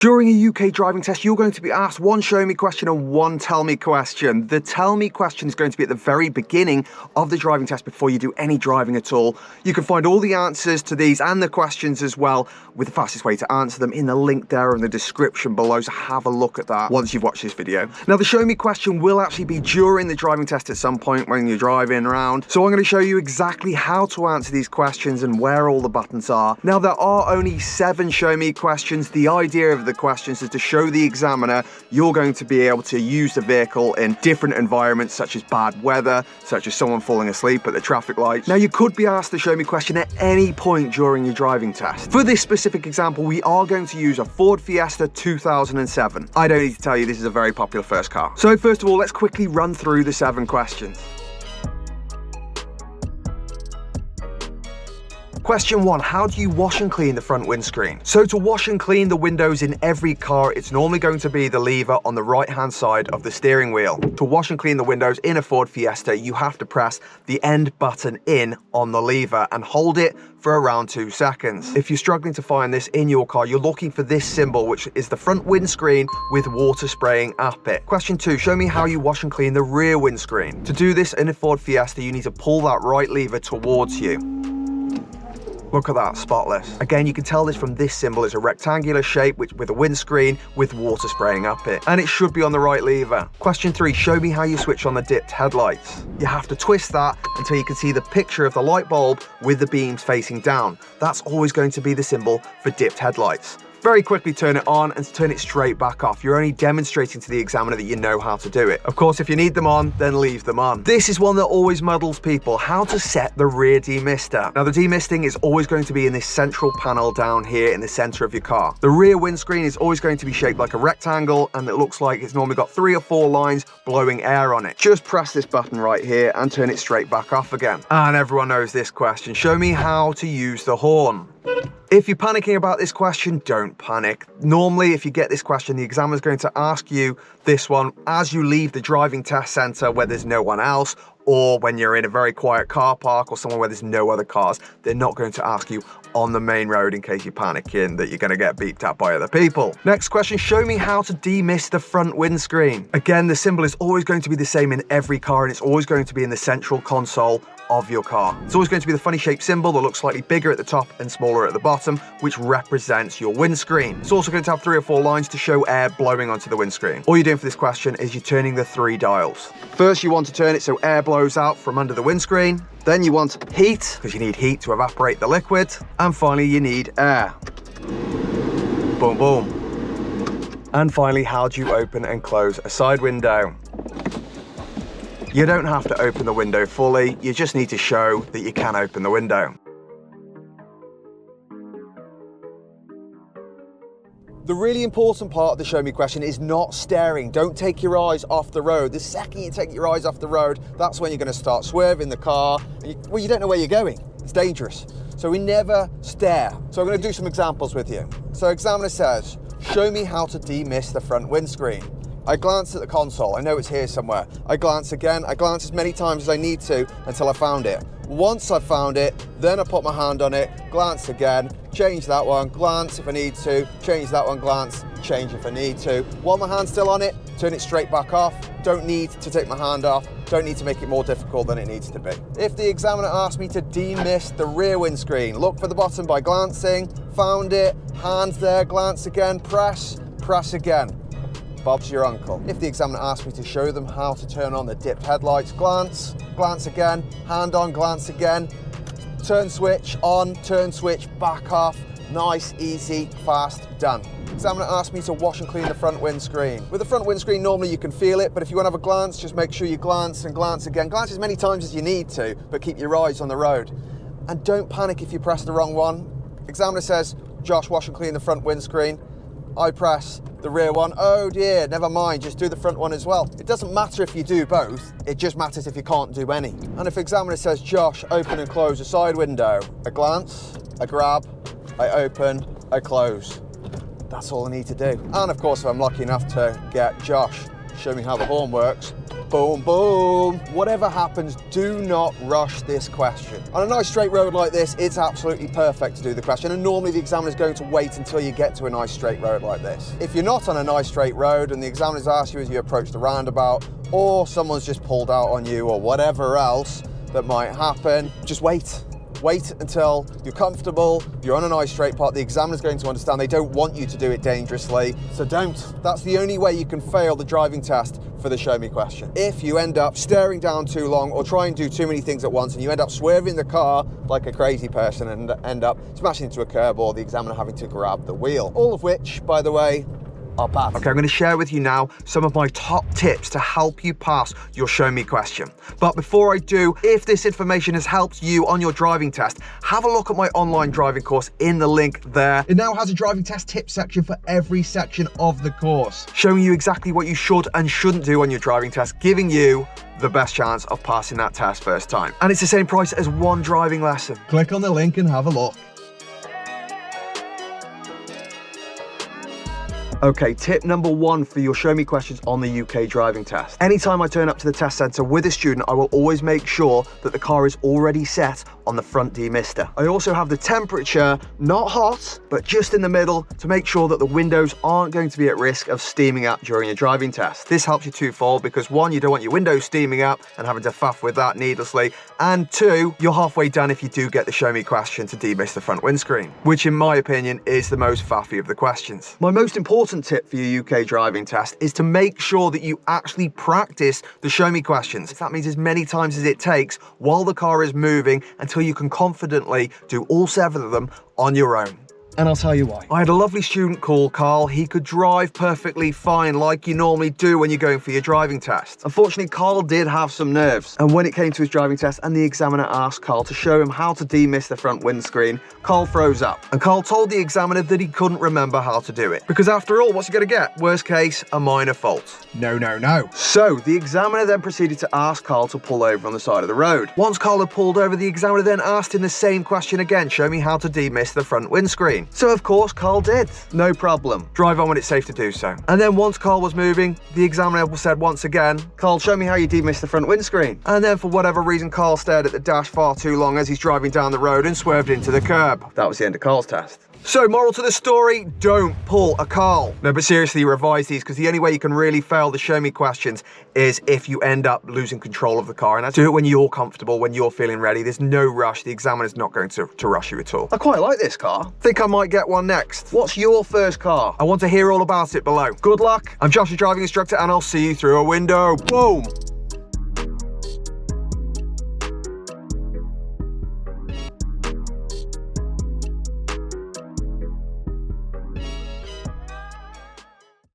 During a UK driving test, you're going to be asked one show me question and one tell me question. The tell me question is going to be at the very beginning of the driving test before you do any driving at all. You can find all the answers to these and the questions as well with the fastest way to answer them in the link there in the description below, so have a look at that once you've watched this video. Now the show me question will actually be during the driving test at some point when you're driving around. So I'm going to show you exactly how to answer these questions and where all the buttons are. Now there are only 7 show me questions. The idea of the questions is to show the examiner you're going to be able to use the vehicle in different environments, such as bad weather, such as someone falling asleep at the traffic lights. Now you could be asked to show me question at any point during your driving test. For this specific example, we are going to use a Ford Fiesta 2007. I don't need to tell you this is a very popular first car. So first of all, let's quickly run through the 7 questions. Question 1, how do you wash and clean the front windscreen? So to wash and clean the windows in every car, it's normally going to be the lever on the right-hand side of the steering wheel. To wash and clean the windows in a Ford Fiesta, you have to press the end button in on the lever and hold it for around 2 seconds. If you're struggling to find this in your car, you're looking for this symbol, which is the front windscreen with water spraying up it. Question 2, show me how you wash and clean the rear windscreen. To do this in a Ford Fiesta, you need to pull that right lever towards you. Look at that, spotless. Again, you can tell this from this symbol. It's a rectangular shape with a windscreen with water spraying up it. And it should be on the right lever. Question 3, show me how you switch on the dipped headlights. You have to twist that until you can see the picture of the light bulb with the beams facing down. That's always going to be the symbol for dipped headlights. Very quickly turn it on and turn it straight back off. You're only demonstrating to the examiner that you know how to do it. Of course, if you need them on, then leave them on. This is one that always muddles people, how to set the rear demister. Now the demisting is always going to be in this central panel down here in the center of your car. The rear windscreen is always going to be shaped like a rectangle, and it looks like it's normally got 3 or 4 lines blowing air on it. Just press this button right here and turn it straight back off again. And everyone knows this question. Show me how to use the horn. If you're panicking about this question, don't panic. Normally, if you get this question, the examiner's going to ask you this one as you leave the driving test center where there's no one else, or when you're in a very quiet car park or somewhere where there's no other cars. They're not going to ask you on the main road in case you're panicking that you're going to get beeped at by other people. Next question, show me how to demist the front windscreen. Again, the symbol is always going to be the same in every car, and it's always going to be in the central console of your car. It's always going to be the funny shaped symbol that looks slightly bigger at the top and smaller at the bottom, which represents your windscreen. It's also going to have 3 or 4 lines to show air blowing onto the windscreen. All you're doing for this question is you're turning the 3 dials. First, you want to turn it so air blows out from under the windscreen. Then you want heat, because you need heat to evaporate the liquid. And finally, you need air. Boom, boom. And finally, how do you open and close a side window? You don't have to open the window fully, you just need to show that you can open the window. The really important part of the show me question is not staring. Don't take your eyes off the road. The second you take your eyes off the road, that's when you're going to start swerving the car. Well, you don't know where you're going. It's dangerous. So we never stare. So I'm going to do some examples with you. So examiner says, show me how to demist the front windscreen. I glance at the console, I know it's here somewhere. I glance again, I glance as many times as I need to until I found it. Once I've found it, then I put my hand on it, glance again, change that one, glance if I need to, change that one, glance, change if I need to. While my hand's still on it, turn it straight back off. Don't need to take my hand off, don't need to make it more difficult than it needs to be. If the examiner asks me to demist the rear windscreen, look for the button by glancing, found it, hands there, glance again, press again. Bob's your uncle. If the examiner asks me to show them how to turn on the dipped headlights, glance again, hand on, glance again, turn switch on, turn switch back off, nice, easy, fast, done. Examiner asks me to wash and clean the front windscreen. With the front windscreen, normally you can feel it, but if you want to have a glance, just make sure you glance and glance again. Glance as many times as you need to, but keep your eyes on the road. And don't panic if you press the wrong one. Examiner says, Josh, wash and clean the front windscreen. I press the rear one. Oh dear, never mind, just do the front one as well. It doesn't matter if you do both, it just matters if you can't do any. And if examiner says, Josh, open and close a side window, I glance, I grab, I open, I close. That's all I need to do. And of course, if I'm lucky enough to get Josh, show me how the horn works, Boom, boom. Whatever happens, do not rush this question. On a nice straight road like this, it's absolutely perfect to do the question, and normally the examiner's going to wait until you get to a nice straight road like this. If you're not on a nice straight road and the examiner's asked you as you approach the roundabout, or someone's just pulled out on you, or whatever else that might happen, just wait. Wait until you're comfortable, you're on a nice straight part. The examiner's going to understand they don't want you to do it dangerously, so don't. That's the only way you can fail the driving test for the show me question. If you end up staring down too long or try and do too many things at once and you end up swerving the car like a crazy person and end up smashing into a curb or the examiner having to grab the wheel. All of which, by the way, are bad. Okay, I'm going to share with you now some of my top tips to help you pass your show me question. But before I do, if this information has helped you on your driving test, have a look at my online driving course in the link there. It now has a driving test tip section for every section of the course, showing you exactly what you should and shouldn't do on your driving test, giving you the best chance of passing that test first time. And it's the same price as one driving lesson. Click on the link and have a look. Okay, tip number one for your show me questions on the UK driving test. Anytime I turn up to the test centre with a student, I will always make sure that the car is already set on the front demister. I also have the temperature, not hot, but just in the middle to make sure that the windows aren't going to be at risk of steaming up during your driving test. This helps you twofold because one, you don't want your windows steaming up and having to faff with that needlessly, and two, you're halfway done if you do get the show me question to demist the front windscreen, which in my opinion is the most faffy of the questions. My most important tip for your UK driving test is to make sure that you actually practice the show me questions. That means as many times as it takes while the car is moving until you can confidently do all 7 of them on your own. And I'll tell you why. I had a lovely student called Carl. He could drive perfectly fine like you normally do when you're going for your driving test. Unfortunately, Carl did have some nerves. And when it came to his driving test and the examiner asked Carl to show him how to demist the front windscreen, Carl froze up. And Carl told the examiner that he couldn't remember how to do it. Because after all, what's he gonna get? Worst case, a minor fault. No, no, no. So the examiner then proceeded to ask Carl to pull over on the side of the road. Once Carl had pulled over, the examiner then asked him the same question again, show me how to demist the front windscreen. So of course Carl did. No problem. Drive on when it's safe to do so. And then once Carl was moving, the examiner said once again, Carl, show me how you demist the front windscreen. And then for whatever reason, Carl stared at the dash far too long as he's driving down the road and swerved into the curb. That was the end of Carl's test. So, moral to the story, don't pull a Carl. No, but seriously, revise these, because the only way you can really fail the show me questions is if you end up losing control of the car. And do it when you're comfortable, when you're feeling ready. There's no rush. The examiner's not going to rush you at all. I quite like this car. Think I might get one next. What's your first car? I want to hear all about it below. Good luck. I'm Josh, your driving instructor, and I'll see you through a window. Boom.